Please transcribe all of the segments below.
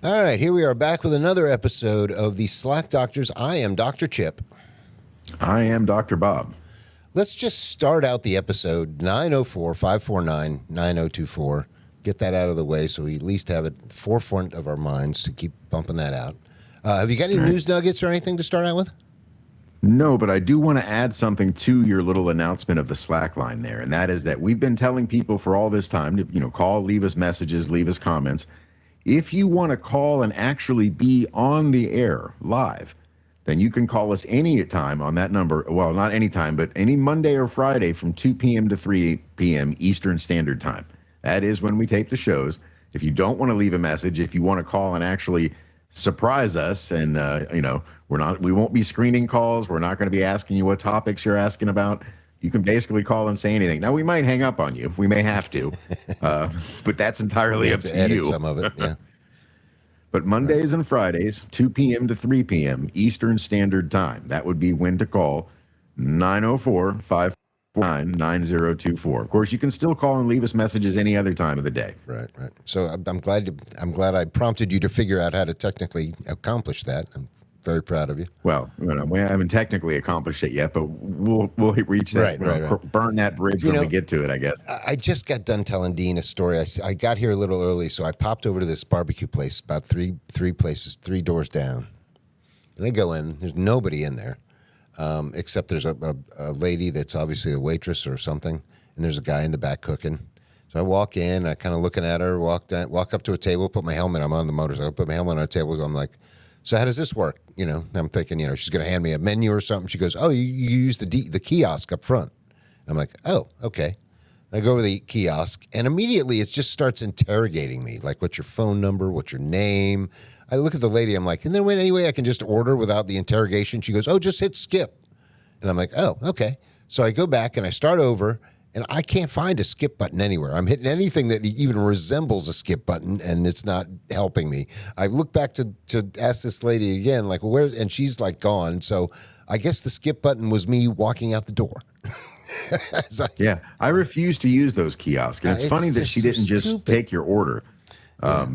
All right, here we are back with another episode of the Slack Doctors. I am Dr. Chip. I am Dr. Bob. Let's just start out the episode 904-549-9024. Get that out of the way so we at least have it forefront of our minds to keep bumping that out. Have you got any news nuggets or anything to start out with? No, but I do want to add something to your little announcement of the Slack line there, and that is that we've been telling people for all this time to, call, leave us messages, leave us comments. If you want to call and actually be on the air live, then you can call us any time on that number. Well, not any time, but any Monday or Friday from 2 p.m. to 3 p.m. Eastern Standard Time. That is when we tape the shows. If you don't want to leave a message, if you want to call and actually surprise us, and we won't be screening calls. We're not going to be asking you what topics you're asking about. You can basically call and say anything. Now, we might hang up on you. We may have to, but that's entirely up to you. Some of it, yeah. But Mondays and Fridays, 2 p.m. to 3 p.m. Eastern Standard Time. That would be when to call, 904-549-9024. Of course, you can still call and leave us messages any other time of the day. Right. So I'm glad I prompted you to figure out how to technically accomplish that. I'm very proud of you. Well, we haven't technically accomplished it yet, but we'll reach that, right. Burn that bridge when we get to it, I guess. I just got done telling Dean a story. I got here a little early, so I popped over to this barbecue place about three doors down. And I go in. There's nobody in there, except there's a lady that's obviously a waitress or something, and there's a guy in the back cooking. So I walk in, I kind of looking at her, walk up to a table, put my helmet. I'm on the motorcycle, put my helmet on a table. I'm like, so how does this work? I'm thinking, she's going to hand me a menu or something. She goes, oh, you use the kiosk up front. I'm like, oh, okay. I go to the kiosk, and immediately it just starts interrogating me, like, what's your phone number? What's your name? I look at the lady. I'm like, and then any way I can just order without the interrogation? She goes, oh, just hit skip. And I'm like, oh, okay. So I go back, and I start over, and I can't find a skip button anywhere. I'm hitting anything that even resembles a skip button, and it's not helping me. I look back to ask this lady again, like, where? And she's like gone. So I guess the skip button was me walking out the door. Yeah, I refuse to use those kiosks. And it's funny that she didn't just take your order,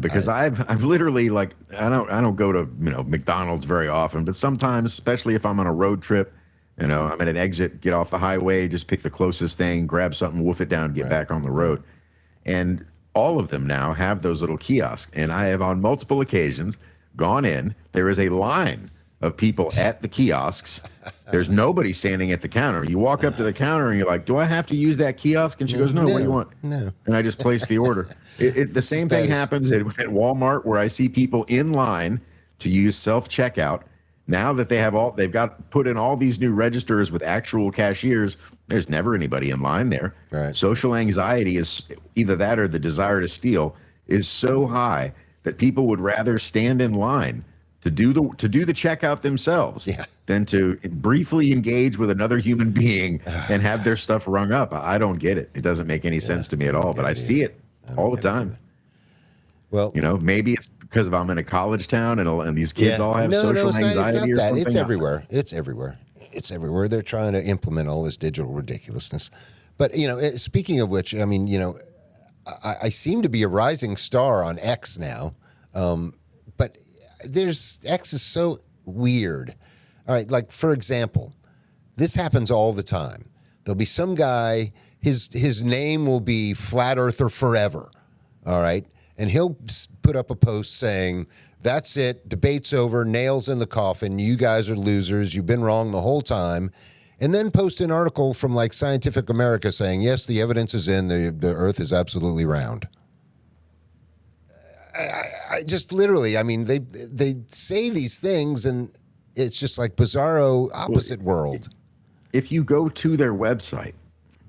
because I've literally, like, I don't go to McDonald's very often, but sometimes, especially if I'm on a road trip. I'm at an exit, get off the highway, just pick the closest thing, grab something, woof it down, get back on the road. And all of them now have those little kiosks. And I have on multiple occasions gone in. There is a line of people at the kiosks. There's nobody standing at the counter. You walk up to the counter and you're like, do I have to use that kiosk? And she goes, no, what do you want? No. And I just place the order. The same thing happens at Walmart, where I see people in line to use self-checkout. Now that they've got put in all these new registers with actual cashiers, there's never anybody in line there. Right. Social anxiety is either that or the desire to steal is so high that people would rather stand in line to do the checkout themselves than to briefly engage with another human being and have their stuff rung up. I don't get it. It doesn't make any sense to me at all, but I see it all the time. Well, maybe it's because I'm in a college town and these kids all have social anxiety or something. It's everywhere. It's everywhere. They're trying to implement all this digital ridiculousness. But, speaking of which, I seem to be a rising star on X now. But X is so weird. All right, like, for example, this happens all the time. There'll be some guy, his name will be Flat Earther Forever. All right. And he'll put up a post saying, that's it, debate's over, nails in the coffin, you guys are losers, you've been wrong the whole time. And then post an article from, like, Scientific America saying, yes, the evidence is in, the Earth is absolutely round. I just literally, they say these things, and it's just like bizarro opposite world. If you go to their website,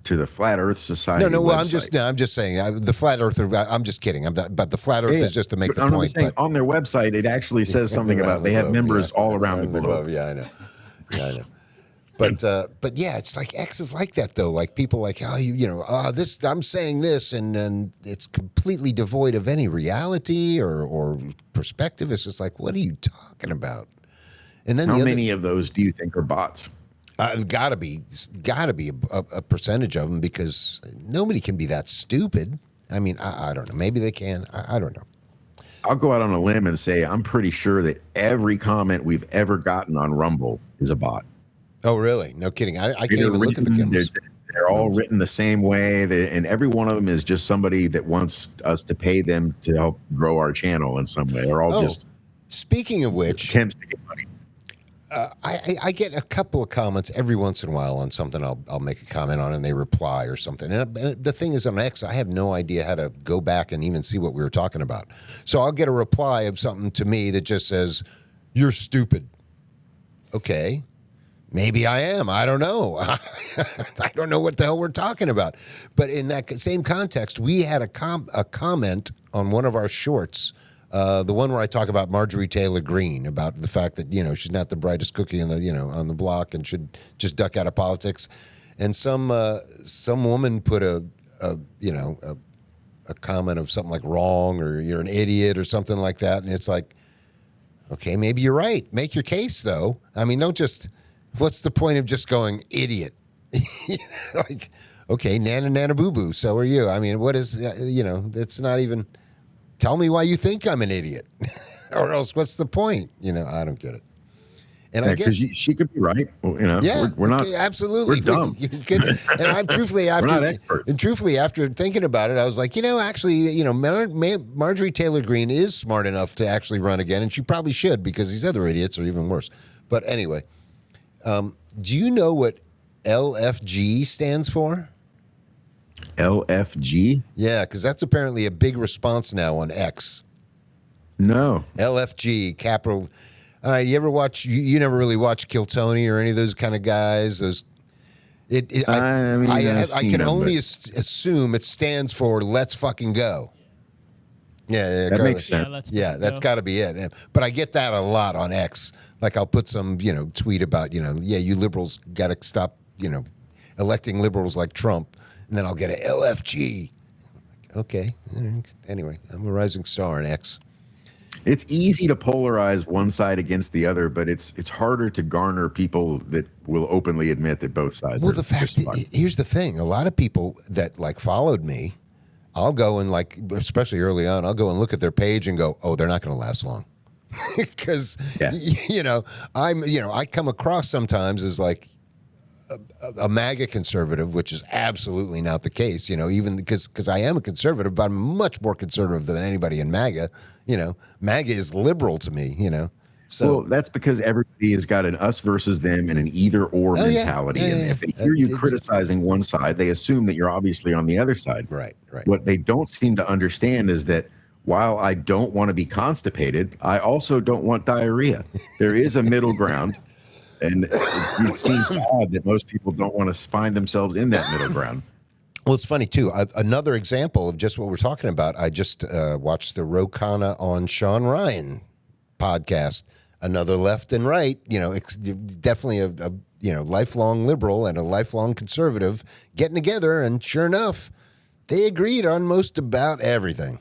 to the Flat Earth Society. No. Well, website. I'm just saying the Flat Earther. I'm just kidding. But the Flat Earth is just to make the point. Saying, on their website, it actually says something about they have members all around the globe. Yeah, I know. But yeah, it's like X is like that though. Like people like, this. I'm saying this, and it's completely devoid of any reality or perspective. It's just like, what are you talking about? And then how many of those do you think are bots? Gotta be a percentage of them, because nobody can be that stupid. I don't know. Maybe they can. I don't know. I'll go out on a limb and say I'm pretty sure that every comment we've ever gotten on Rumble is a bot. Oh, really? No kidding. I can't even look at the comments. They're all written the same way, and every one of them is just somebody that wants us to pay them to help grow our channel in some way. They're all just. Speaking of which, attempts to get money. I get a couple of comments every once in a while on something I'll make a comment on, and they reply or something. And the thing is, on X, I have no idea how to go back and even see what we were talking about. So I'll get a reply of something to me that just says, "You're stupid." Okay. Maybe I am. I don't know. I don't know what the hell we're talking about. But in that same context, we had a comment on one of our shorts, the one where I talk about Marjorie Taylor Greene, about the fact that, she's not the brightest cookie in the, on the block and should just duck out of politics. And some woman put a comment of something like wrong, or you're an idiot or something like that. And it's like, okay, maybe you're right. Make your case, though. I mean, don't just... What's the point of just going idiot? Like, okay, nana boo boo. So are you? I mean, what is It's not even. Tell me why you think I'm an idiot, or else what's the point? I don't get it. And I guess she could be right. Yeah, we're not absolutely. We're dumb. And I'm truthfully after thinking about it, I was like, actually, Marjorie Taylor Greene is smart enough to actually run again, and she probably should, because these other idiots are even worse. But anyway. Do you know what LFG stands for? LFG? Yeah, because that's apparently a big response now on X. No. LFG, capital. All right, you ever watch? You never really watch Kill Tony or any of those kind of guys. Those. I can only assume it stands for "Let's fucking go." Yeah, that makes sense. Yeah, that's got to be it. But I get that a lot on X. Like, I'll put some, tweet about, you liberals got to stop, electing liberals like Trump, and then I'll get a LFG. Okay. Anyway, I'm a rising star on X. It's easy to polarize one side against the other, but it's harder to garner people that will openly admit that both sides. Well, here's the thing: a lot of people that followed me, I'll go and especially early on, I'll go and look at their page and go, oh, they're not going to last long. Because, I come across sometimes as like a MAGA conservative, which is absolutely not the case, even because I am a conservative, but I'm much more conservative than anybody in MAGA. MAGA is liberal to me, So, well, that's because everybody has got an us versus them and an either or mentality. Yeah, and if they hear you criticizing one side, they assume that you're obviously on the other side. Right. What they don't seem to understand is that while I don't want to be constipated, I also don't want diarrhea. There is a middle ground. And it seems odd that most people don't want to find themselves in that middle ground. Well, it's funny, too. Another example of just what we're talking about, I just watched the Ro Khanna on Sean Ryan podcast. Another left and right, definitely a lifelong liberal and a lifelong conservative getting together. And sure enough, they agreed on most about everything,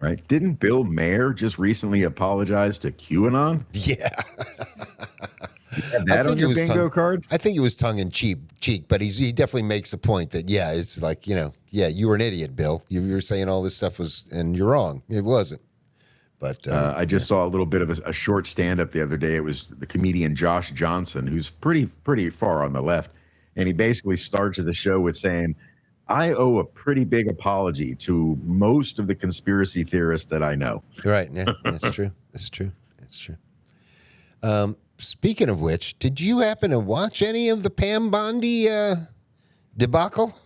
Right. Didn't Bill Maher just recently apologize to QAnon? Yeah. That on your bingo card? I think it was tongue in cheek, but he definitely makes a point that, it's like, you were an idiot, Bill. You were saying all this stuff and you're wrong. It wasn't. But I just saw a little bit of a short stand-up the other day. It was the comedian Josh Johnson, who's pretty far on the left. And he basically starts the show with saying, I owe a pretty big apology to most of the conspiracy theorists that I know. Right. Yeah, that's true. It's true. Speaking of which, did you happen to watch any of the Pam Bondi debacle?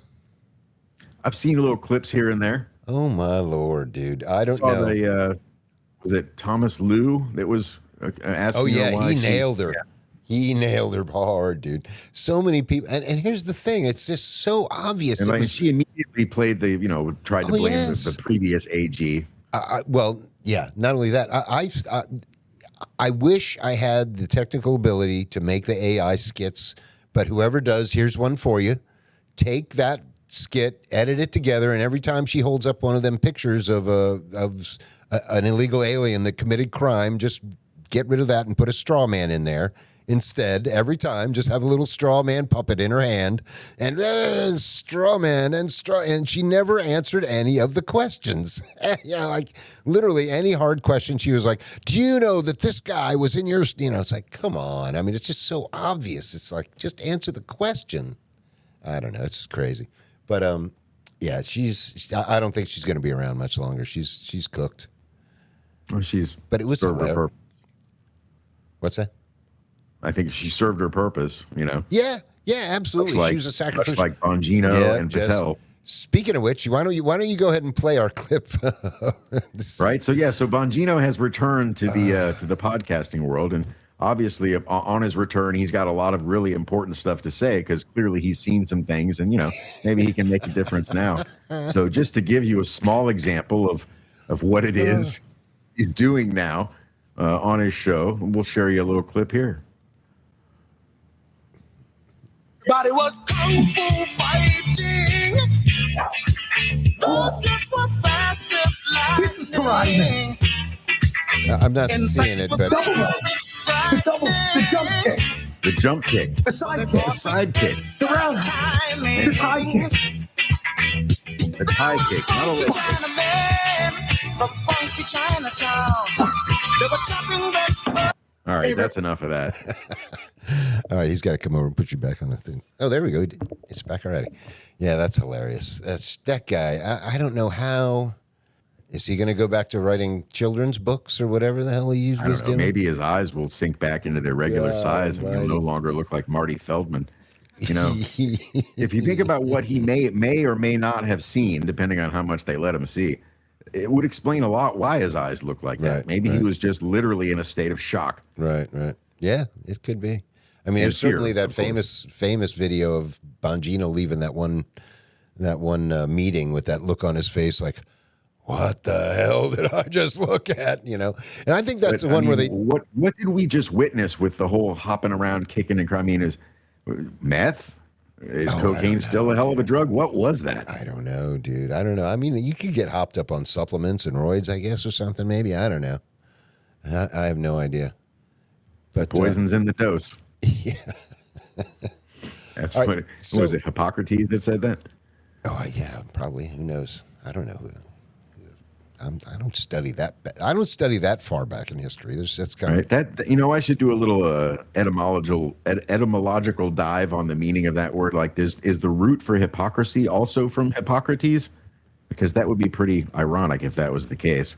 I've seen little clips here and there. Oh, my Lord, dude. I don't know. Was it Thomas Liu that was asking? Oh, yeah, he nailed her. Yeah. He nailed her hard, dude. So many people. And here's the thing. It's just so obvious. And she immediately played tried to blame the previous AG. Well, yeah, not only that. I wish I had the technical ability to make the AI skits, but whoever does, here's one for you. Take that skit, edit it together, and every time she holds up one of them pictures of an illegal alien that committed crime, just get rid of that and put a straw man in there. Instead, every time, just have a little straw man puppet in her hand, and straw man and she never answered any of the questions. Like literally any hard question, she was like, "Do you know that this guy was in your?" It's like, come on. I mean, it's just so obvious. It's like, just answer the question. I don't know. It's crazy, but yeah, I don't think she's going to be around much longer. She's cooked. Well, but it was hilarious. What's that? I think she served her purpose, Yeah, absolutely. She was a sacrificial, much like Bongino and Patel. Speaking of which, why don't you go ahead and play our clip? Right. So Bongino has returned to the podcasting world, and obviously on his return, he's got a lot of really important stuff to say because clearly he's seen some things, and maybe he can make a difference now. So just to give you a small example of what it is he's doing now on his show, we'll share you a little clip here. But it was kung fu fighting. Those kids were fast as lightning. This is Karate Man. I'm not seeing it, but the jump kick, the jump kick, the side kick, the side kick, the round the tie kick, the tie kick. Not a leg kick. From funky Chinatown. They were chopping that. All right, that's enough of that. All right, he's got to come over and put you back on the thing. Oh, there we go. It's back already. Yeah, that's hilarious. That guy. I don't know how. Is he going to go back to writing children's books or whatever the hell he was doing? Maybe his eyes will sink back into their regular size, and he'll no longer look like Marty Feldman. If you think about what he may or may not have seen, depending on how much they let him see, it would explain a lot why his eyes look like that. Maybe he was just literally in a state of shock. Right. Yeah, it could be. I mean, there's certainly that famous video of Bongino leaving that one meeting with that look on his face, like, what the hell did I just look at? And I think that's the one where they. What did we just witness with the whole hopping around, kicking and crying? I mean, is meth? Is cocaine still a hell of a drug? What was that? I don't know, dude. I don't know. I mean, you could get hopped up on supplements and roids, I guess, or something. Maybe I don't know. I have no idea. But poison's in the dose. Yeah. That's what. Was it Hippocrates that said that? Oh yeah, probably. Who knows? I don't know. I don't study that. I don't study that far back in history. That's kind of that. I should do a little etymological dive on the meaning of that word. Like, is the root for hypocrisy also from Hippocrates? Because that would be pretty ironic if that was the case.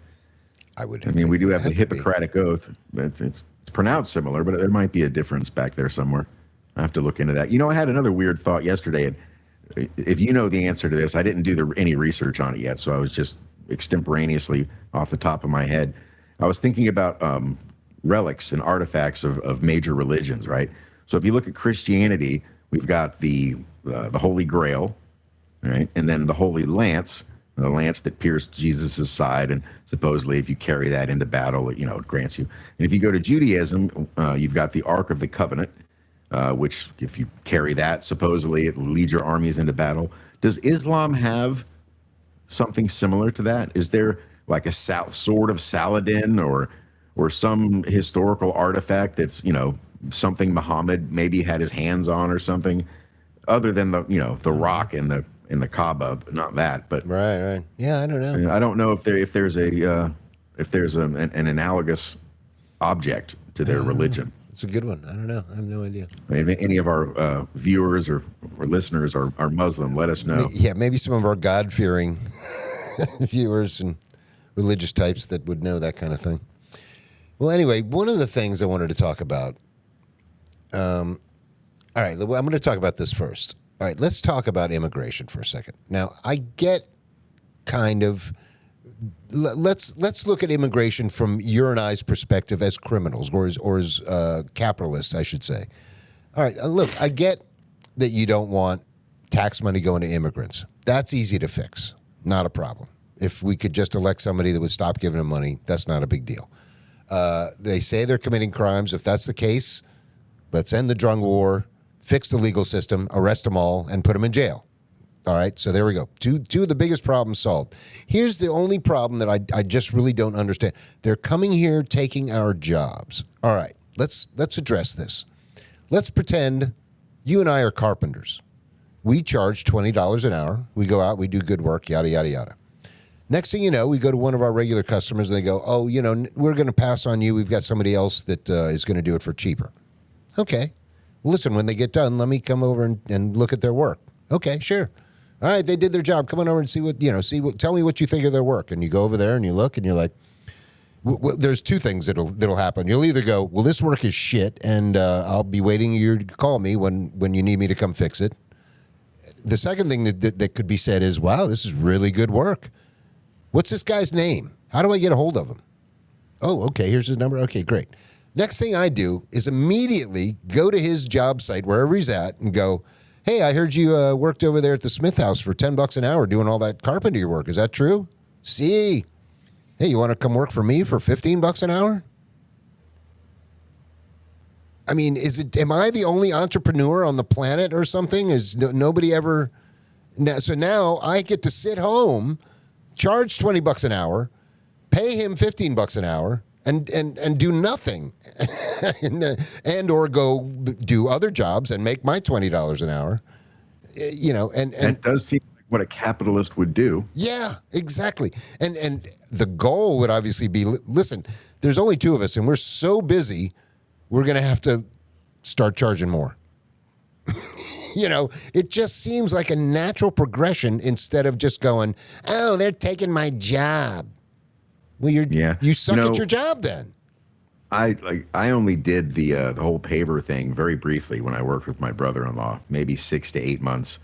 I mean, we do have the Hippocratic Oath. It's pronounced similar, but there might be a difference back there somewhere. I have to look into that. I had another weird thought yesterday. And if you know the answer to this, I didn't do any research on it yet, so I was just extemporaneously off the top of my head. I was thinking about relics and artifacts of major religions, right? So if you look at Christianity, we've got the Holy Grail, right? And then the Holy Lance, the lance that pierced Jesus's side, and supposedly if you carry that into battle, it grants you. And if you go to Judaism, you've got the Ark of the Covenant, which if you carry that, supposedly it will lead your armies into battle. Does Islam have something similar to that? Is there like a sword of Saladin or some historical artifact that's something Muhammad maybe had his hands on or something, other than the rock and the Kaaba? Not that, but right. Yeah, I don't know. I don't know if there's an analogous object to their religion. It's a good one. I don't know. I have no idea. If any of our viewers or listeners are Muslim, let us know. Yeah, maybe some of our God-fearing viewers and religious types that would know that kind of thing. Well, anyway, one of the things I wanted to talk about. All right, I'm going to talk about this first. All right, let's talk about immigration for a second. Now, I get kind of. Let's look at immigration from your and I's perspective as criminals or as capitalists, I should say. All right, look, I get that you don't want tax money going to immigrants. That's easy to fix. Not a problem. If we could just elect somebody that would stop giving them money, that's not a big deal. They say they're committing crimes. If that's the case, let's end the drug war, fix the legal system, arrest them all, and put them in jail. All right, so there we go. Two of the biggest problems solved. Here's the only problem that I just really don't understand. They're coming here, taking our jobs. All right, let's address this. Let's pretend you and I are carpenters. We charge $20 an hour. We go out, we do good work, yada, yada, yada. Next thing you know, we go to one of our regular customers and they go, oh, we're going to pass on you. We've got somebody else that is going to do it for cheaper. Okay. Well, listen, when they get done, let me come over and look at their work. Okay, sure. All right, they did their job. Come on over and tell me what you think of their work. And you go over there and you look and you're like, there's two things that'll happen. You'll either go, well, this work is shit, and I'll be waiting you to call me when you need me to come fix it. The second thing that could be said is, wow, this is really good work. What's this guy's name? How do I get a hold of him? Oh, okay, here's his number. Okay, great. Next thing I do is immediately go to his job site, wherever he's at, and go, hey, I heard you worked over there at the Smith House for $10 an hour doing all that carpentry work. Is that true? See? Hey, you want to come work for me for $15 an hour? I mean, am I the only entrepreneur on the planet or something? Is nobody ever? So now I get to sit home, charge $20 an hour, pay him $15 an hour, and do nothing, and or go do other jobs and make my $20 an hour. And it does seem like what a capitalist would do. Yeah, exactly. And the goal would obviously be, listen, there's only two of us, and we're so busy, we're going to have to start charging more. It just seems like a natural progression instead of just going, oh, they're taking my job. Well, you suck at your job then. I only did the whole paver thing very briefly when I worked with my brother-in-law, maybe 6 to 8 months.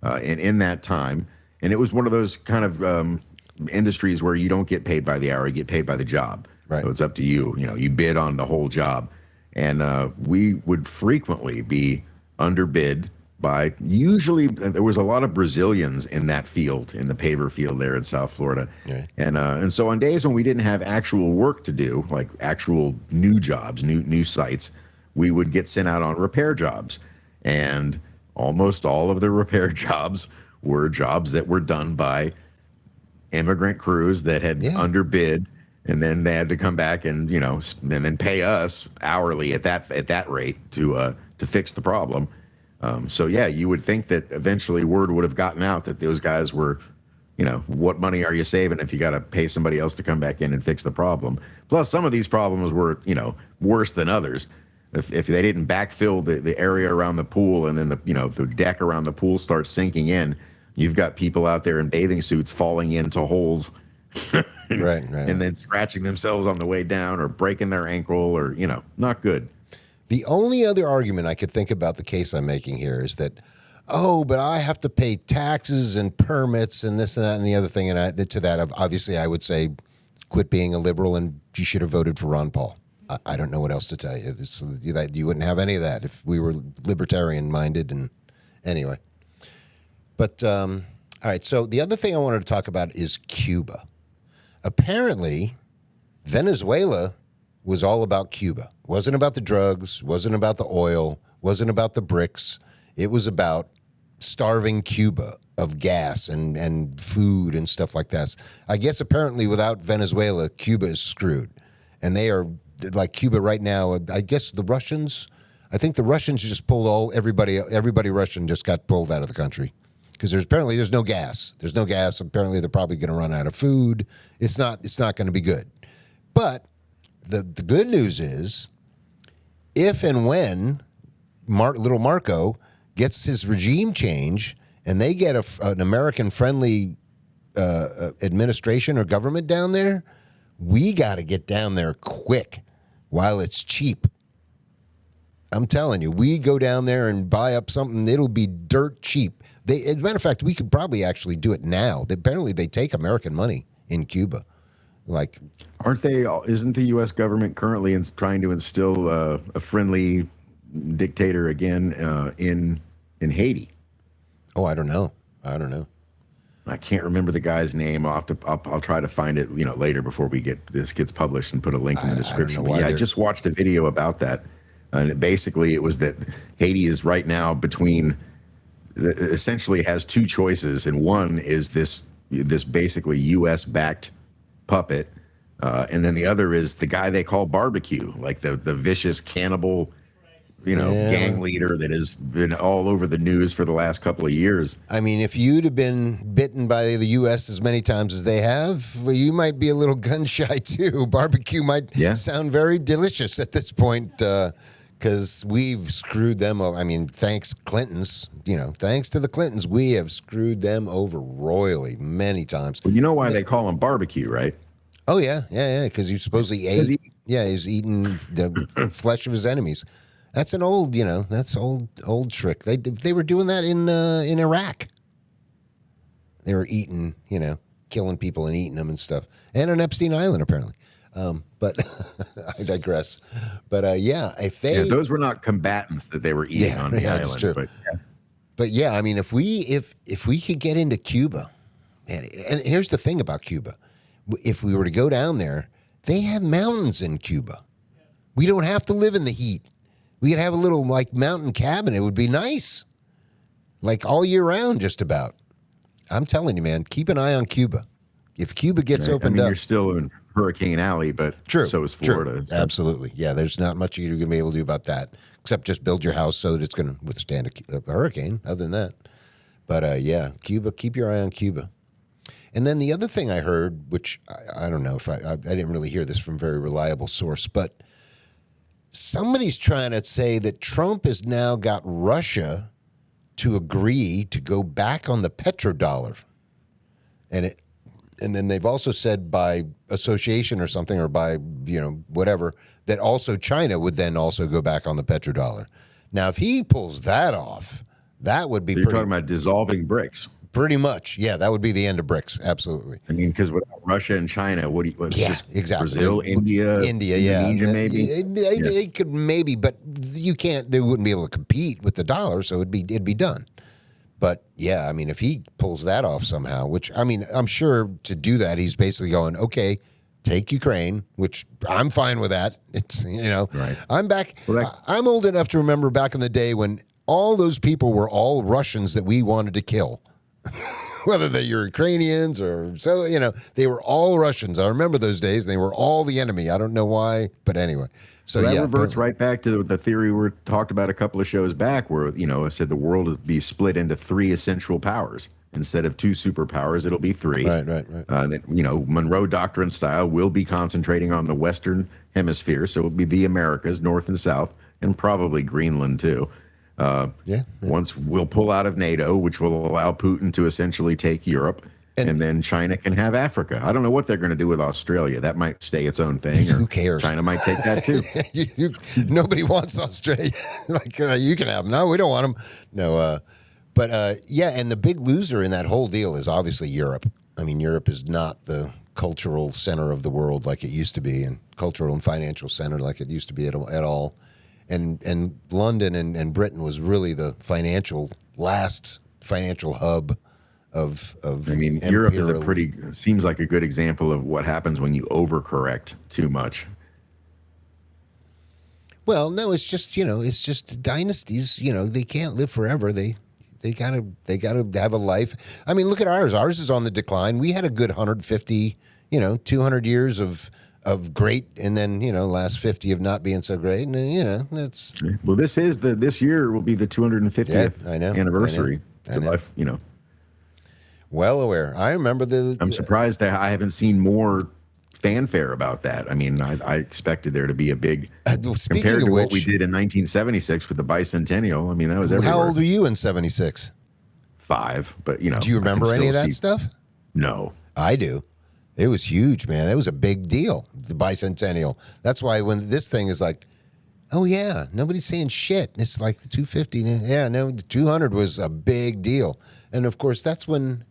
And in that time, and it was one of those kind of industries where you don't get paid by the hour, you get paid by the job. Right. So it's up to you. You bid on the whole job. And we would frequently be underbid by, usually there was a lot of Brazilians in that field, in the paver field there in South Florida. Right. And so on days when we didn't have actual work to do, like actual new jobs, new sites, we would get sent out on repair jobs. And almost all of the repair jobs were jobs that were done by immigrant crews that had underbid, and then they had to come back and then pay us hourly at that rate to fix the problem. So yeah, you would think that eventually word would have gotten out that those guys were, what money are you saving if you got to pay somebody else to come back in and fix the problem? Plus, some of these problems were, worse than others. If they didn't backfill the area around the pool, and then the deck around the pool starts sinking in, you've got people out there in bathing suits falling into holes, right, and then scratching themselves on the way down or breaking their ankle, or not good. The only other argument I could think about the case I'm making here is that, but I have to pay taxes and permits and this and that and the other thing. And to that, obviously, I would say quit being a liberal and you should have voted for Ron Paul. I don't know what else to tell you. You wouldn't have any of that if we were libertarian-minded. And anyway. But, all right, so the other thing I wanted to talk about is Cuba. Apparently, Venezuela was all about Cuba. Wasn't about the drugs, wasn't about the oil, wasn't about the bricks. It was about starving Cuba of gas and food and stuff like that. I guess apparently without Venezuela, Cuba is screwed. And they are, like Cuba right now, I guess the Russians just pulled everybody Russian just got pulled out of the country. Because there's no gas. There's no gas. Apparently they're probably going to run out of food. It's not going to be good. But the good news is, if and when little Marco gets his regime change and they get an American-friendly administration or government down there, we got to get down there quick while it's cheap. I'm telling you, we go down there and buy up something, it'll be dirt cheap. As a matter of fact, we could probably actually do it now. Apparently they take American money in Cuba. Like, isn't the U.S. government currently trying to instill a friendly dictator again in Haiti? Oh, I don't know. I can't remember the guy's name. I'll try to find it later before this gets published and put a link in the description. But yeah, I just watched a video about that. And basically it was that Haiti is right now between essentially has two choices, and one is this basically U.S. backed puppet, and then the other is the guy they call Barbecue, like the vicious cannibal, gang leader that has been all over the news for the last couple of years. I mean, if you'd have been bitten by the U.S. as many times as they have, well, you might be a little gun shy too. Barbecue might sound very delicious at this point because we've screwed them over. I mean, thanks thanks to the Clintons, we have screwed them over royally many times. Well, you know why they call him Barbecue, right? Oh, yeah, because he supposedly ate. He's eating the flesh of his enemies. That's an old, that's old trick. They were doing that in Iraq. They were eating, killing people and eating them and stuff, and on Epstein Island apparently. But I digress. But if those were not combatants that they were eating on the island. That's true. But I mean, if we could get into Cuba, man, and here's the thing about Cuba, if we were to go down there, they have mountains in Cuba. We don't have to live in the heat. We could have a little mountain cabin. It would be nice, all year round, just about. I'm telling you, man, keep an eye on Cuba. If Cuba gets opened up, you're still in Hurricane Alley, but so is Florida. So. Absolutely, yeah. There's not much you're going to be able to do about that, except just build your house so that it's going to withstand a hurricane. Other than that, but Cuba. Keep your eye on Cuba. And then the other thing I heard, which I don't know if I didn't really hear this from a very reliable source, but somebody's trying to say that Trump has now got Russia to agree to go back on the petrodollar. And then they've also said by association or something, or by, whatever, that also China would then also go back on the petrodollar. Now, if he pulls that off, that would be You're talking about dissolving BRICS. Pretty much, yeah. That would be the end of BRICS. Absolutely. I mean, because without Russia and China, just exactly. Brazil, India, Indonesia, maybe. It could maybe, but you can't. They wouldn't be able to compete with the dollar, so it'd be done. But I mean, if he pulls that off somehow, which I mean, I'm sure to do that, he's basically going, okay, take Ukraine, which I'm fine with that. It's right. I'm back. I'm old enough to remember back in the day when all those people were all Russians that we wanted to kill. Whether they're Ukrainians or they were all Russians. I remember those days. They were all the enemy. I don't know why, but anyway. So that reverts right back to the theory we talked about a couple of shows back, where I said the world would be split into three essential powers instead of two superpowers. It'll be three. Right. That Monroe Doctrine style will be concentrating on the Western Hemisphere, so it'll be the Americas, North and South, and probably Greenland too. Once we'll pull out of NATO, which will allow Putin to essentially take Europe, and then China can have Africa. I don't know what they're going to do with Australia. That might stay its own thing. Or who cares? China might take that too. Nobody wants Australia. You can have them. No, we don't want them. No, and the big loser in that whole deal is obviously Europe. I mean, Europe is not the cultural center of the world like it used to be, and cultural and financial center like it used to be at all. And London and Britain was really the last financial hub of I mean, Europe is seems like a good example of what happens when you overcorrect too much. Well, no, it's just dynasties. They can't live forever. They gotta have a life. I mean, look at ours. Ours is on the decline. We had a good 150, 200 years of great, and then last 50 of not being so great, and that's well. This year will be the 250th anniversary. I know. Well aware. I remember I'm surprised that I haven't seen more fanfare about that. I mean, I expected there to be a big compared to what we did in 1976 with the bicentennial. I mean, that was everywhere. How old were you in 76? 5, but Do you remember any of that stuff? No, I do. It was huge, man. It was a big deal, the bicentennial. That's why when this thing is like, oh, yeah, nobody's saying shit. It's like the 250. Yeah, no, the 200 was a big deal. And, of course, that's when,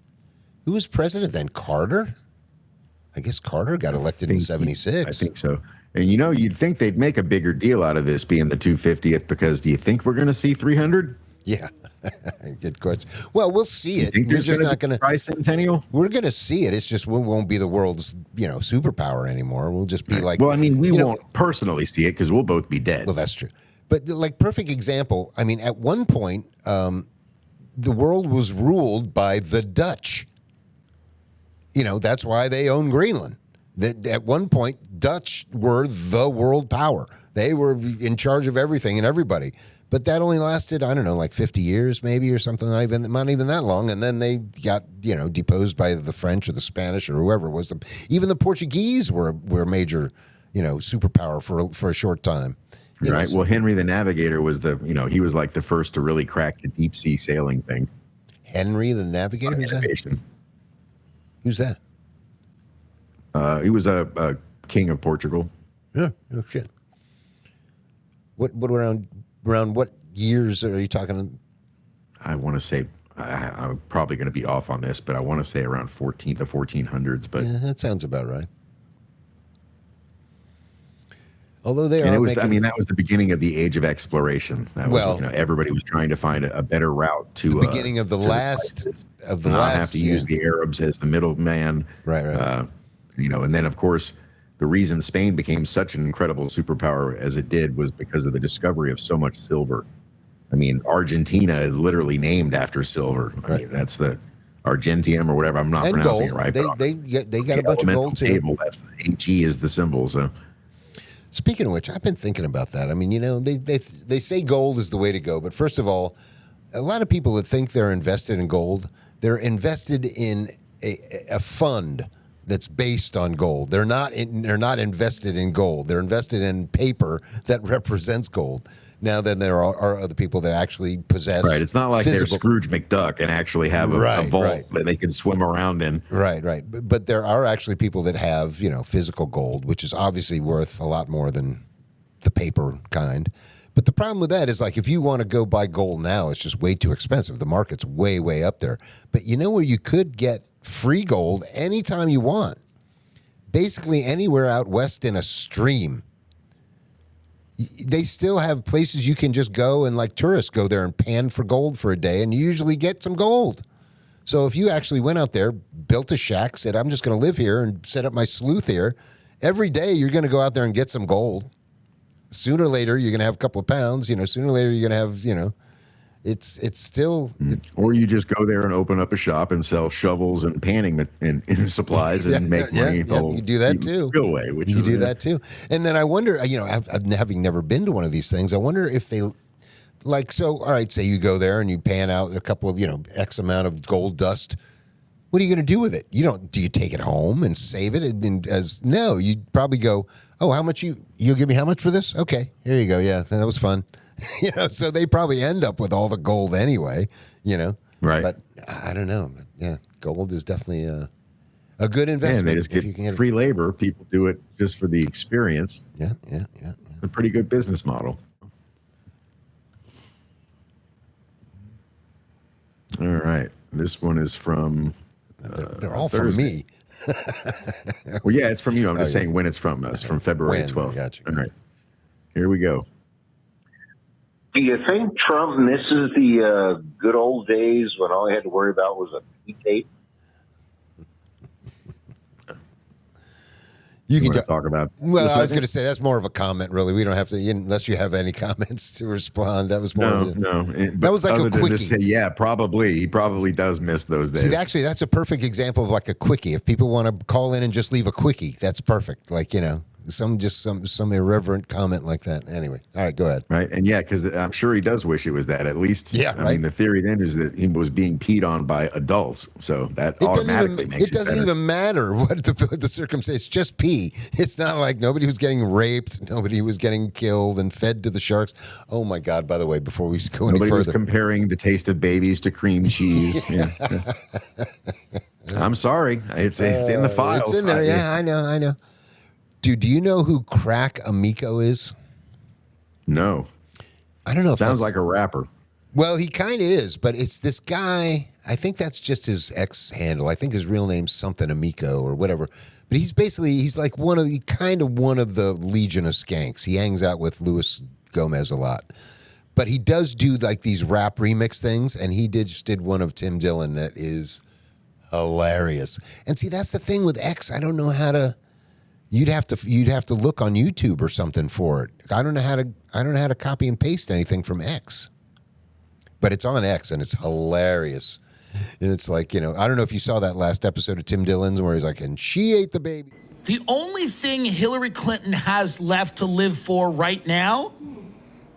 who was president then? Carter? I guess Carter got elected in 76. I think so. And, you'd think they'd make a bigger deal out of this being the 250th, because do you think we're going to see 300? Yeah, good question. Well, we'll see it. We're just not going to tricentennial. We're going to see it. It's just we won't be the world's superpower anymore. We'll just be like. Well, I mean, we won't personally see it because we'll both be dead. Well, that's true. But perfect example. I mean, at one point, the world was ruled by the Dutch. You know, that's why they own Greenland. That at one point, Dutch were the world power. They were in charge of everything and everybody. But that only lasted, I don't know, like 50 years maybe or something, not even that long. And then they got, you know, deposed by the French or the Spanish or whoever it was. Even the Portuguese were a major, you know, superpower for a short time. Right. Well, Henry the Navigator was he was like the first to really crack the deep sea sailing thing. Henry the Navigator? Who's that? He was a king of Portugal. Yeah, no shit. What around what years are you talking? I want to say I'm probably going to be off on this, but I want to say around the 1400s. But yeah, that sounds about right. Although they and are, it was, that was the beginning of the age of exploration. That was, everybody was trying to find a better route to the beginning of the last of the not last. Have to use the Arabs as the middleman, right. And then of course the reason Spain became such an incredible superpower as it did was because of the discovery of so much silver. I mean, Argentina is literally named after silver. I mean, that's the Argentium or whatever. I'm not pronouncing it right. They got a bunch of gold too. Table, that's HE is the symbol. So. Speaking of which, I've been thinking about that. I mean, you know, they say gold is the way to go, but first of all, a lot of people that think they're invested in gold, they're invested in a fund that's based on gold. They're not invested in gold. They're invested in paper that represents gold. Now, then there are other people that actually possess. Right. It's not like they're Scrooge McDuck and actually have a vault that they can swim around in. Right. But there are actually people that have, you know, physical gold, which is obviously worth a lot more than the paper kind. But the problem with that is, like, if you want to go buy gold now, it's just way too expensive. The market's way, way up there. But you know where you could get free gold anytime you want? Basically anywhere out west in a stream. They still have places you can just go and, like, tourists go there and pan for gold for a day, and you usually get some gold. So if you actually went out there, built a shack, said, I'm just going to live here and set up my sleuth here, every day you're going to go out there and get some gold. Sooner or later, you're going to have a couple of pounds. You know, sooner or later, you're going to have, you know, it's still. Or you just go there and open up a shop and sell shovels and panning and supplies and make money. You do that too. Real way, you do that too. And then I wonder, you know, having never been to one of these things, I wonder if they, like, so, all right, say you go there and you pan out a couple of, you know, X amount of gold dust. What are you going to do with it? Do you take it home and save it? No, you'd probably go, oh, how much you'll give me how much for this? Okay, here you go. Yeah, that was fun. You know, so they probably end up with all the gold anyway, you know. Right. But I don't know. But yeah, gold is definitely a good investment. And they just get free labor. People do it just for the experience. Yeah. A pretty good business model. All right. This one is from... they're all Thursday. from me. Well, yeah, it's from you. I'm just saying when it's from us, from February 12th. Gotcha. All right. Here we go. Do you think Trump misses the good old days when all he had to worry about was a P tape? You can talk about. Well, I was going to say that's more of a comment, really. We don't have to, unless you have any comments to respond. That was more. That was like a quickie. Yeah, probably. He probably does miss those days. See, actually, that's a perfect example of like a quickie. If people want to call in and just leave a quickie, that's perfect. Like, you know, some irreverent comment like that. Anyway, all right, go ahead. Right, and yeah, because I'm sure he does wish it was that. At least, yeah. I mean, the theory then is that he was being peed on by adults, so that automatically makes it doesn't even matter what the circumstance. Just pee. It's not like nobody was getting raped, nobody was getting killed and fed to the sharks. Oh my God! By the way, before we go any further, nobody was comparing the taste of babies to cream cheese. Yeah. I'm sorry, it's in the files. It's in there. Yeah, I know. Dude, do you know who Crack Amico is? No. I don't know. Sounds like a rapper. Well, he kind of is, but it's this guy. I think that's just his X handle. I think his real name's something Amico or whatever. But he's like one of the Legion of Skanks. He hangs out with Luis Gomez a lot. But he does do like these rap remix things, and he just did one of Tim Dillon that is hilarious. And see, that's the thing with X. I don't know how to. You'd have to look on YouTube or something for it. I don't know how to copy and paste anything from X. but it's on X and it's hilarious. And it's like, I don't know if you saw that last episode of Tim Dillon's where he's like, and she ate the baby. The only thing Hillary Clinton has left to live for right now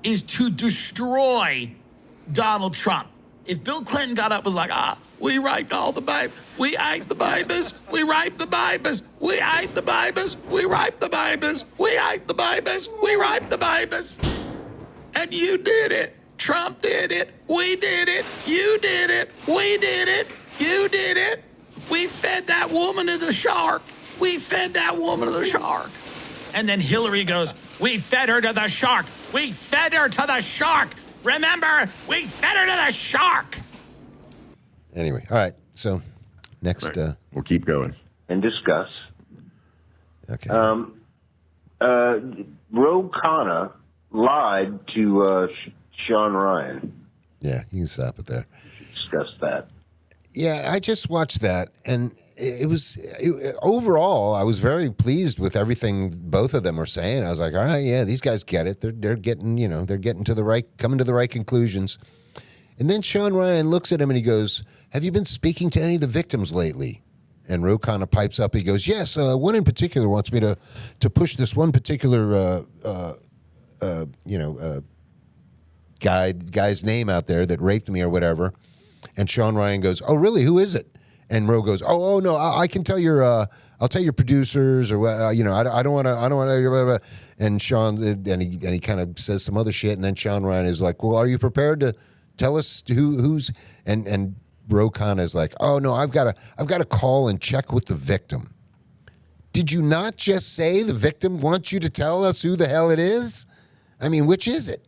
is to destroy Donald Trump. If Bill Clinton got up and was like, we raped all the babies, we ate the babies, we raped the babies, we ate the babies, we raped the babies, we ate the babies, we raped the babies. And you did it. Trump did it. We did it. You did it. We did it. You did it. We fed that woman to the shark. We fed that woman to the shark. And then Hillary goes, we fed her to the shark. We fed her to the shark. Remember, we fed her to the shark. Anyway, all right. So next. Right. We'll keep going. And discuss. Okay. Ro Khanna lied to Sean Ryan. Yeah, you can stop it there. Discuss that. Yeah, I just watched that, and overall, I was very pleased with everything both of them were saying. I was like, all right, yeah, these guys get it. They're getting, they're getting coming to the right conclusions. And then Sean Ryan looks at him and he goes, have you been speaking to any of the victims lately? And Ro Khanna pipes up. He goes, yes, one in particular wants me to push this one particular, guy's name out there that raped me or whatever. And Sean Ryan goes, oh, really? Who is it? And Ro goes, oh no, I can tell I'll tell your producers or I don't want to. And Sean and he kind of says some other shit. And then Sean Ryan is like, well, are you prepared to tell us who's and Ro Khanna is like, oh no, I've got to call and check with the victim. Did you not just say the victim wants you to tell us who the hell it is? I mean, which is it?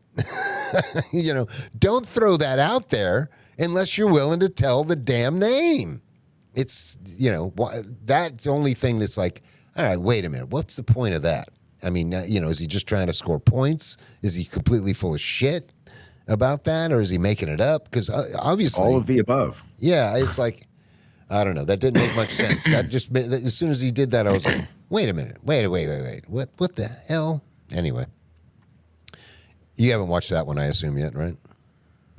Don't throw that out there unless you're willing to tell the damn name. It's, that's the only thing that's like, all right, wait a minute. What's the point of that? I mean, is he just trying to score points? Is he completely full of shit about that? Or is he making it up? Because obviously. All of the above. Yeah, it's like, I don't know. That didn't make much sense. That just, as soon as he did that, I was like, wait a minute. Wait. What the hell? Anyway. You haven't watched that one, I assume, yet, right?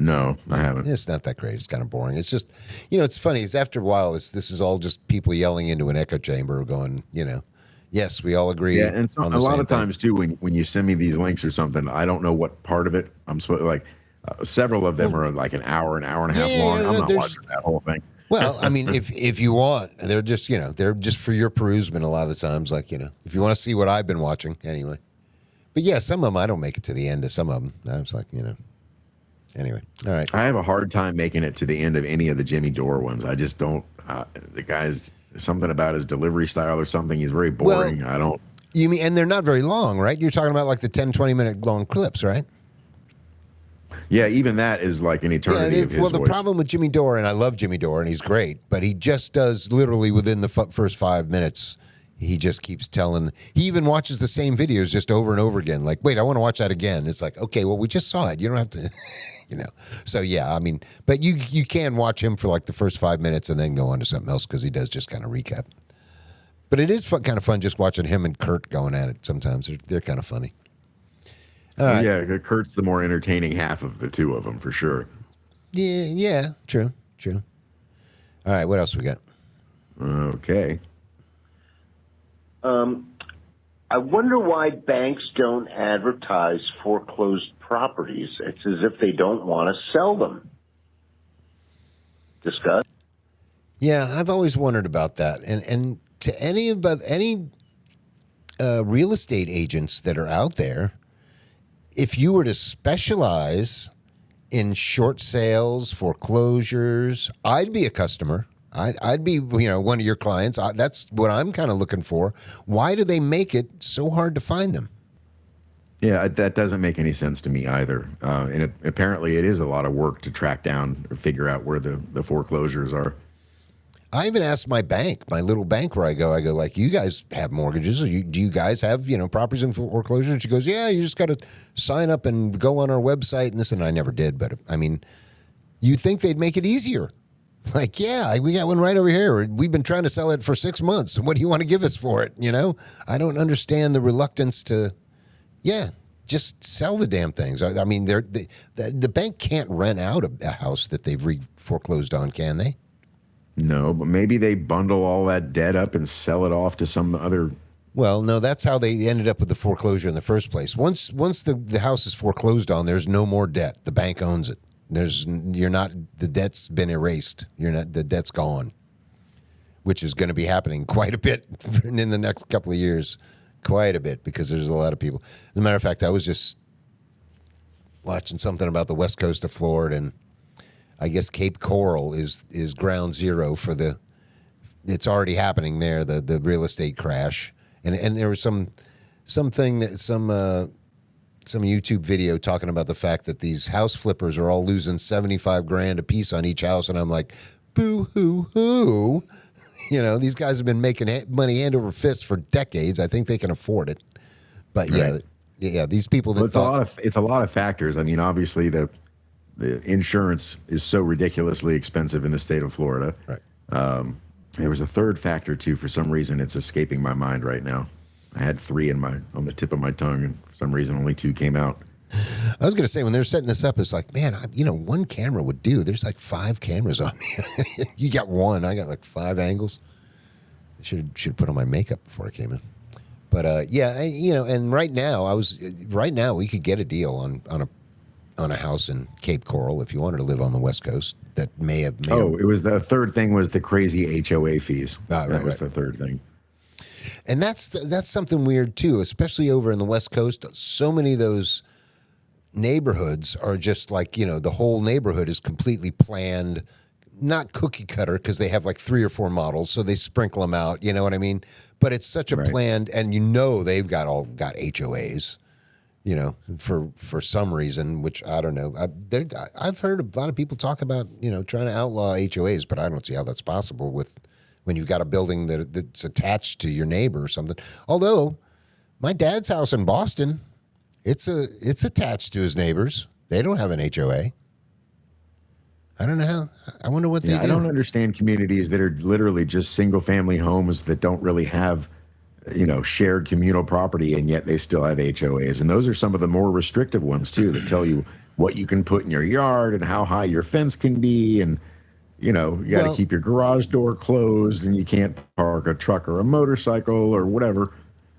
No, I haven't. It's not that great. It's kind of boring. It's just, it's funny. It's after a while, this is all just people yelling into an echo chamber going, yes, we all agree. Yeah, and a lot of times, too, when you send me these links or something, I don't know what part of it I'm supposed to, like, several of them are like an hour and a half long. I'm not watching that whole thing. Well, I mean, if you want, they're just, they're just for your perusement a lot of times. Like, if you want to see what I've been watching anyway. But yeah, some of them, I don't make it to the end of some of them. I was like, anyway. All right. I have a hard time making it to the end of any of the Jimmy Dore ones. I just don't, the guy's something about his delivery style or something. He's very boring. Well, I don't. You mean, and they're not very long, right? You're talking about like the 10, 20 minute long clips, right? Yeah, even that is like an eternity of his Well, the voice. problem with Jimmy Dore, and I love Jimmy Dore, and he's great, but he just does literally within the first 5 minutes, he just keeps telling. He even watches the same videos just over and over again. Like, wait, I want to watch that again. It's like, okay, well, we just saw it. You don't have to, So yeah, I mean, but you can watch him for like the first 5 minutes and then go on to something else because he does just kind of recap. But it is kind of fun just watching him and Kurt going at it. Sometimes they're kind of funny. Right. Yeah, Kurt's the more entertaining half of the two of them for sure. Yeah, true. All right, what else we got? Okay. I wonder why banks don't advertise foreclosed properties. It's as if they don't want to sell them. Discuss. Yeah, I've always wondered about that. And to any real estate agents that are out there, if you were to specialize in short sales, foreclosures, I'd be a customer. I'd be, one of your clients. That's what I'm kind of looking for. Why do they make it so hard to find them? Yeah, that doesn't make any sense to me either. And apparently it is a lot of work to track down or figure out where the foreclosures are. I even asked my bank, my little bank where I go like, you guys have mortgages? Do you guys have, properties in foreclosure? And she goes, yeah, you just got to sign up and go on our website and this. And I never did. But I mean, you'd think they'd make it easier. Like, yeah, we got one right over here. We've been trying to sell it for 6 months. What do you want to give us for it? I don't understand the reluctance to just sell the damn things. I mean, the bank can't rent out a house that they've foreclosed on, can they? No, but maybe they bundle all that debt up and sell it off to some other. Well, no, that's how they ended up with the foreclosure in the first place. Once the house is foreclosed on, there's no more debt. The bank owns it. The debt's been erased. The debt's gone, which is going to be happening quite a bit in the next couple of years. Quite a bit, because there's a lot of people. As a matter of fact, I was just watching something about the west coast of Florida, and I guess Cape Coral is ground zero for it's already happening there, the real estate crash. And there was some YouTube video talking about the fact that these house flippers are all losing $75,000 a piece on each house, and I'm like, boo hoo hoo. You know, these guys have been making money hand over fist for decades. I think they can afford it. But Right. yeah, these people that It's a lot of factors. I mean, obviously the insurance is so ridiculously expensive in the state of Florida. Right. There was a third factor too. For some reason, it's escaping my mind right now. I had three on the tip of my tongue, and for some reason, only two came out. I was going to say, when they're setting this up, it's like, man, one camera would do. There's like 5 cameras on me. You got one. I got like 5 angles. I should put on my makeup before I came in. But and right now we could get a deal on a house in Cape Coral if you wanted to live on the West Coast. That may have. It was the third thing was the crazy HOA fees. That was the third thing. And that's something weird too, especially over in the West Coast. So many of those neighborhoods are just like, the whole neighborhood is completely planned, not cookie cutter, because they have like 3 or 4 models, so they sprinkle them out. You know what I mean? But it's such a planned, and they've got HOAs. For some reason, which I don't know. I've heard a lot of people talk about, trying to outlaw HOAs, but I don't see how that's possible when you've got a building that's attached to your neighbor or something. Although, my dad's house in Boston, it's attached to his neighbors. They don't have an HOA. I don't know how. I wonder what they do. I don't understand communities that are literally just single-family homes that don't really have shared communal property, and yet they still have HOAs. And those are some of the more restrictive ones too, that tell you what you can put in your yard and how high your fence can be. And, you got to keep your garage door closed, and you can't park a truck or a motorcycle or whatever.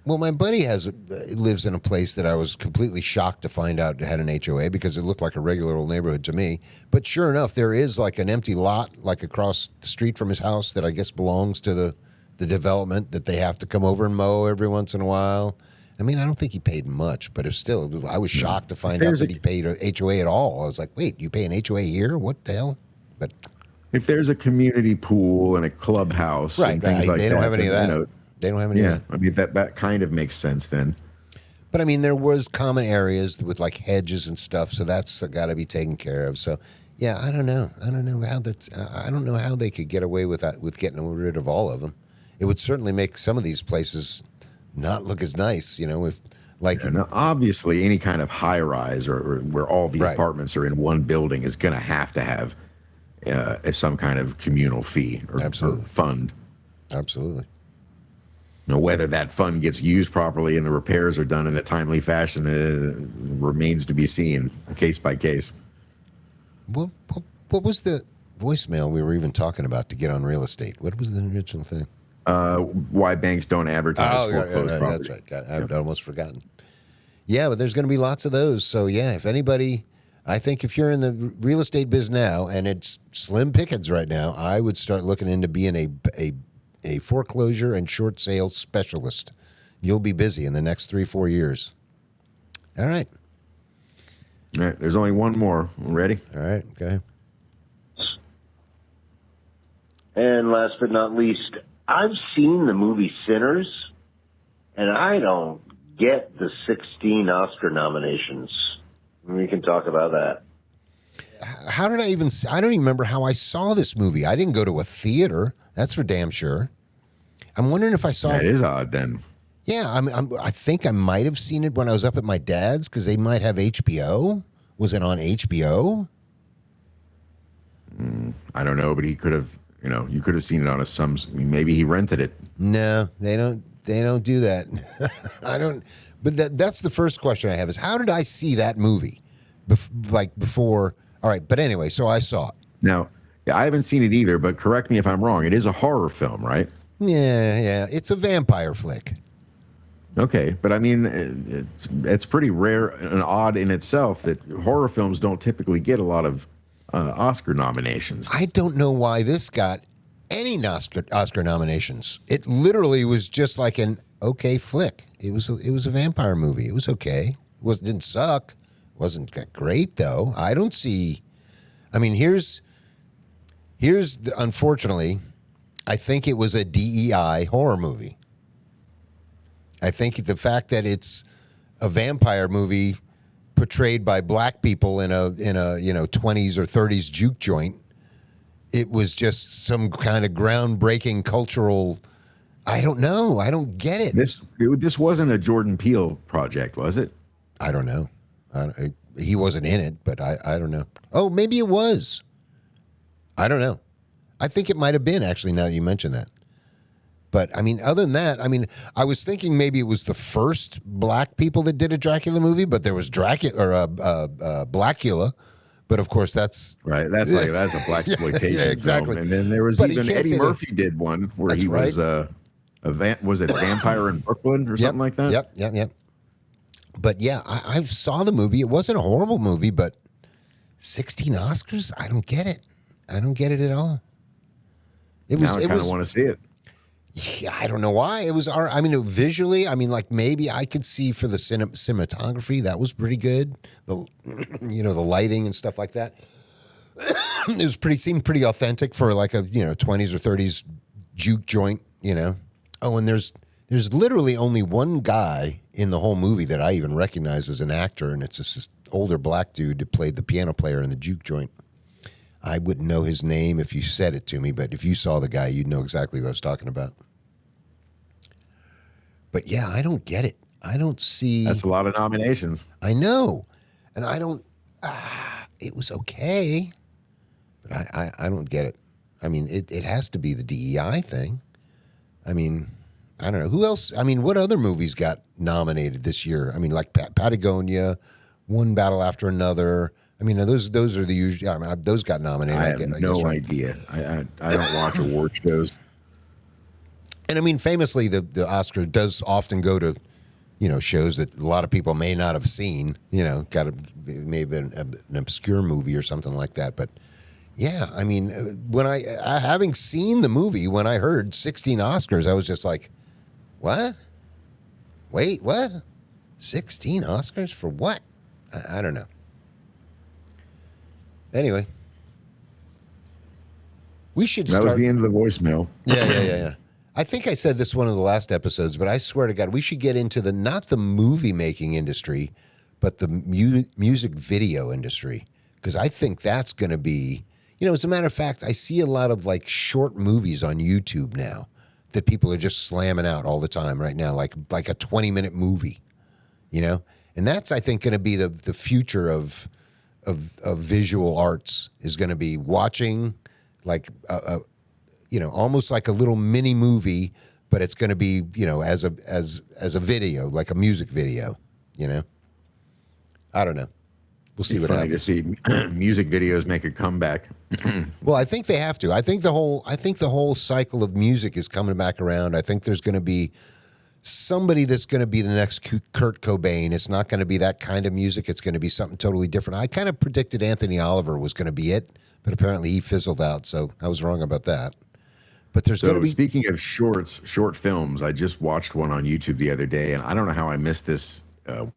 Well, my buddy lives in a place that I was completely shocked to find out had an HOA, because it looked like a regular old neighborhood to me. But sure enough, there is like an empty lot like across the street from his house that I guess belongs to the development, that they have to come over and mow every once in a while. I mean, I don't think he paid much, but I was shocked to find out that he paid a HOA at all. I was like, wait, you pay an HOA here? What the hell? But if there's a community pool and a clubhouse and things like that. They don't have any of that. They don't have any of that. I mean, that kind of makes sense then. But I mean, there was common areas with like hedges and stuff, so that's got to be taken care of. So, yeah, I don't know. I don't know how they could get away with that, with getting rid of all of them. It would certainly make some of these places not look as nice, if like. Now, obviously, any kind of high rise or where all the apartments are in one building is going to have some kind of communal fee or fund. Absolutely. Whether that fund gets used properly and the repairs are done in a timely fashion remains to be seen, case by case. What was the voicemail we were even talking about to get on real estate? What was the original thing? Why banks don't advertise foreclosed property. That's right. I'd almost forgotten. Yeah, but there's going to be lots of those. So, yeah, I think if you're in the real estate biz now, and it's slim pickings right now, I would start looking into being a foreclosure and short sale specialist. You'll be busy in the next 3-4 years. All right. All right. There's only one more. Ready? All right. Okay. And last but not least, I've seen the movie Sinners, and I don't get the 16 Oscar nominations. We can talk about that. How did I don't even remember how I saw this movie. I didn't go to a theater. That's for damn sure. I'm wondering if I saw it. That is odd then. Yeah, I think I might have seen it when I was up at my dad's, because they might have HBO. Was it on HBO? I don't know, but he could have, you could have seen it on maybe he rented it. No, they don't do that. But that's the first question I have is how did I see that movie? Before. All right. But anyway, so I saw it. Now, I haven't seen it either, but correct me if I'm wrong. It is a horror film, right? Yeah. It's a vampire flick. Okay, but I mean, it's pretty rare and odd in itself that horror films don't typically get a lot of Oscar nominations. I don't know why this got any Oscar nominations. It literally was just like an okay flick. It was a vampire movie. It was okay. Didn't suck. Wasn't great though. I don't see. I mean, here's unfortunately, I think it was a DEI horror movie. I think the fact that it's a vampire movie portrayed by black people in a 20s or 30s juke joint, it was just some kind of groundbreaking cultural. I don't know. I don't get it. This wasn't a Jordan Peele project, was it? I don't know. He wasn't in it, but I don't know. Oh, maybe it was. I don't know. I think it might have been, actually, now that you mention that. But, I mean, other than that, I mean, I was thinking maybe it was the first black people that did a Dracula movie, but there was Dracula or Blackula. But, of course, that's... Right, that's a blaxploitation yeah, exactly. film. And then there was but even Eddie Murphy did one where he was was it Vampire in Brooklyn or something like that? Yep. But, yeah, I saw the movie. It wasn't a horrible movie, but 16 Oscars? I don't get it. I don't get it at all. Now I kind of want to see it. Yeah, I don't know why. It was I mean, visually, I mean, like maybe I could see for the cinematography that was pretty good. The the lighting and stuff like that. It seemed pretty authentic for like a 20s or 30s juke joint. Oh, and there's literally only one guy in the whole movie that I even recognize as an actor, and it's this older black dude that played the piano player in the juke joint. I wouldn't know his name if you said it to me, but if you saw the guy, you'd know exactly what I was talking about. But yeah, I don't get it. I don't see. That's a lot of nominations. I know. And I don't. It was okay, but I don't get it. I mean, it has to be the DEI thing. I mean, I don't know. Who else? I mean, what other movies got nominated this year? I mean, like Patagonia, One Battle After Another. I mean, those are the usual. I mean, those got nominated. I have no idea. I don't watch award shows. And I mean, famously, the Oscar does often go to, shows that a lot of people may not have seen. Maybe an obscure movie or something like that. But yeah, I mean, when I having seen the movie, when I heard 16 Oscars, I was just like, what? Wait, what? 16 Oscars for what? I don't know. Anyway, we should start. That was the end of the voicemail. Yeah. I think I said this one of the last episodes, but I swear to God, we should get into not the movie making industry, but the music video industry, because I think that's going to be, as a matter of fact, I see a lot of like short movies on YouTube now that people are just slamming out all the time right now, like a 20-minute movie, and that's, I think, going to be the future of visual arts, is going to be watching like almost like a little mini movie, but it's going to be as a video, like a music video. I don't know. We'll see what happens. Funny to see music videos make a comeback. Well, I think they have to. I think the whole cycle of music is coming back around. I think there's going to be somebody that's going to be the next Kurt Cobain. It's not going to be that kind of music. It's going to be something totally different. I kind of predicted Anthony Oliver was going to be it, but apparently he fizzled out, so I was wrong about that. But there's going to be... Speaking of short films, I just watched one on YouTube the other day, and I don't know how I missed this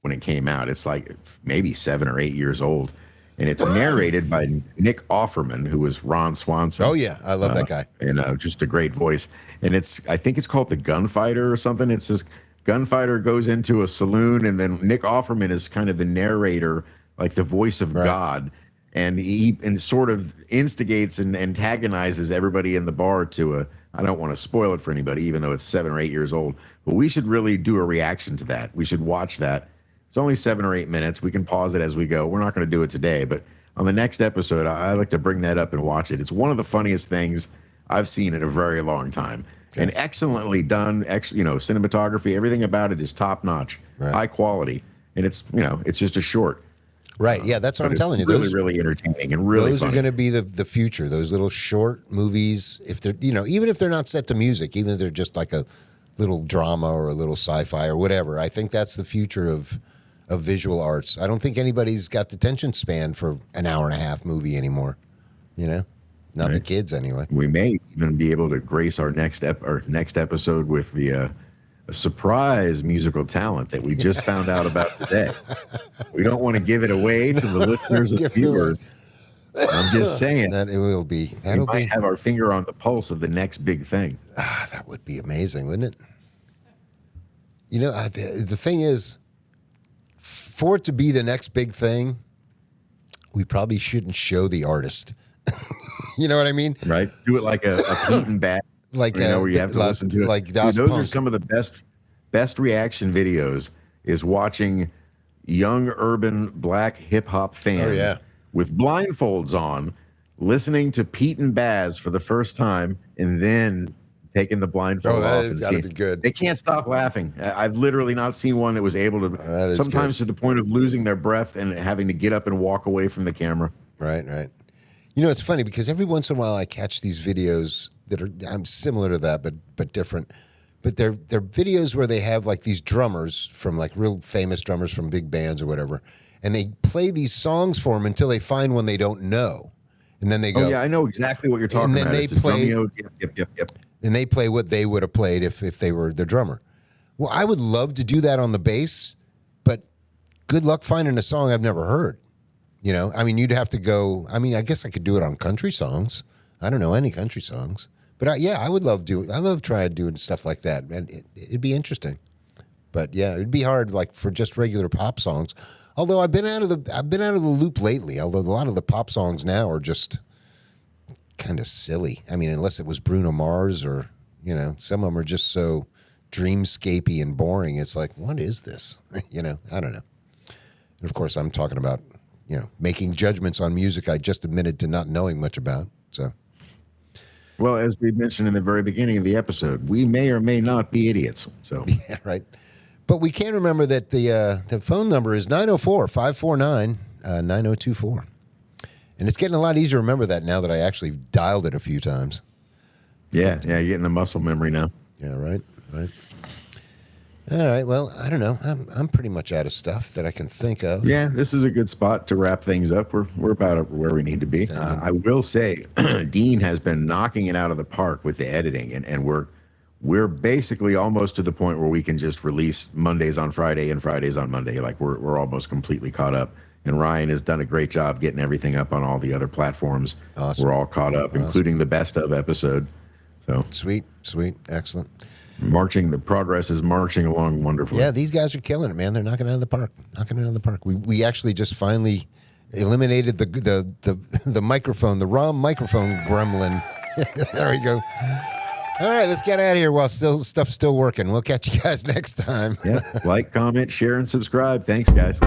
when it came out. It's like maybe 7 or 8 years old, and it's narrated by Nick Offerman, who was Ron Swanson. Oh yeah, I love that guy. And just a great voice. And I think it's called The Gunfighter or something. It's this gunfighter goes into a saloon, and then Nick Offerman is kind of the narrator, like the voice of God. And he sort of instigates and antagonizes everybody in the bar to I don't want to spoil it for anybody, even though it's 7 or 8 years old, but we should really do a reaction to that. We should watch that. It's only 7 or 8 minutes. We can pause it as we go. We're not going to do it today, but on the next episode, I'd like to bring that up and watch it. It's one of the funniest things I've seen in a very long time. and excellently done. Cinematography, everything about it is top notch, high quality, and it's it's just a short. Right. Yeah, that's what I'm telling you. Really, really entertaining and really those funny. are going to be the future. Those little short movies, if they're even if they're not set to music, even if they're just like a little drama or a little sci-fi or whatever, I think that's the future of visual arts. I don't think anybody's got the attention span for an hour and a half movie anymore. Not the kids anyway. We may even be able to grace our next episode with the a surprise musical talent that we just found out about today. We don't want to give it away to the listeners and viewers. I'm just saying that it will be. We might have our finger on the pulse of the next big thing. That would be amazing, wouldn't it? The thing is, for it to be the next big thing, we probably shouldn't show the artist. You know what I mean? Right. Do it like a Pete and Bad. Like where you have to listen to it. Like Dude, Das those Punk. are some of the best reaction videos. Is watching young urban black hip hop fans with blindfolds on, listening to Pete and Baz for the first time, and then taking the blindfold off. That's gotta be good. They can't stop laughing. I've literally not seen one that was able to. Sometimes to the point of losing their breath and having to get up and walk away from the camera. Right. It's funny because every once in a while I catch these videos that I'm similar to that, but different. But they're videos where they have like these drummers from like real famous drummers from big bands or whatever, and they play these songs for them until they find one they don't know, and then they go. Oh yeah, I know exactly what you're talking about. And then It's they play. Yep. And they play what they would have played if they were the drummer. Well, I would love to do that on the bass, but good luck finding a song I've never heard. You'd have to go. I guess I could do it on country songs. I don't know any country songs, but I would love I love trying doing stuff like that, and it'd be interesting. But yeah, it'd be hard, like for just regular pop songs. Although I've been out of the loop lately. Although a lot of the pop songs now are just kind of silly. Unless it was Bruno Mars or some of them are just so dreamscapey and boring. It's like, what is this? I don't know. And of course, I'm talking about. Making judgments on music I just admitted to not knowing much about. So, well, as we mentioned in the very beginning of the episode, we may or may not be idiots. So, yeah, right. But we can remember that the phone number is 904-549-9024. And it's getting a lot easier to remember that now that I actually dialed it a few times. Yeah, you're getting the muscle memory now. Yeah, right. All right. Well, I don't know. I'm pretty much out of stuff that I can think of. Yeah, this is a good spot to wrap things up. We're about where we need to be. I will say, Dean has been knocking it out of the park with the editing, and we're basically almost to the point where we can just release Mondays on Friday and Fridays on Monday. Like we're almost completely caught up. And Ryan has done a great job getting everything up on all the other platforms. Awesome. We're all caught up, including the best of episode. So sweet, excellent. The progress is marching along wonderfully. Yeah, these guys are killing it, man. They're knocking it out of the park. We actually just finally eliminated the microphone, the raw microphone gremlin. There we go. All right, let's get out of here while stuff's still working. We'll catch you guys next time. Yeah, like, comment, share, and subscribe. Thanks, guys.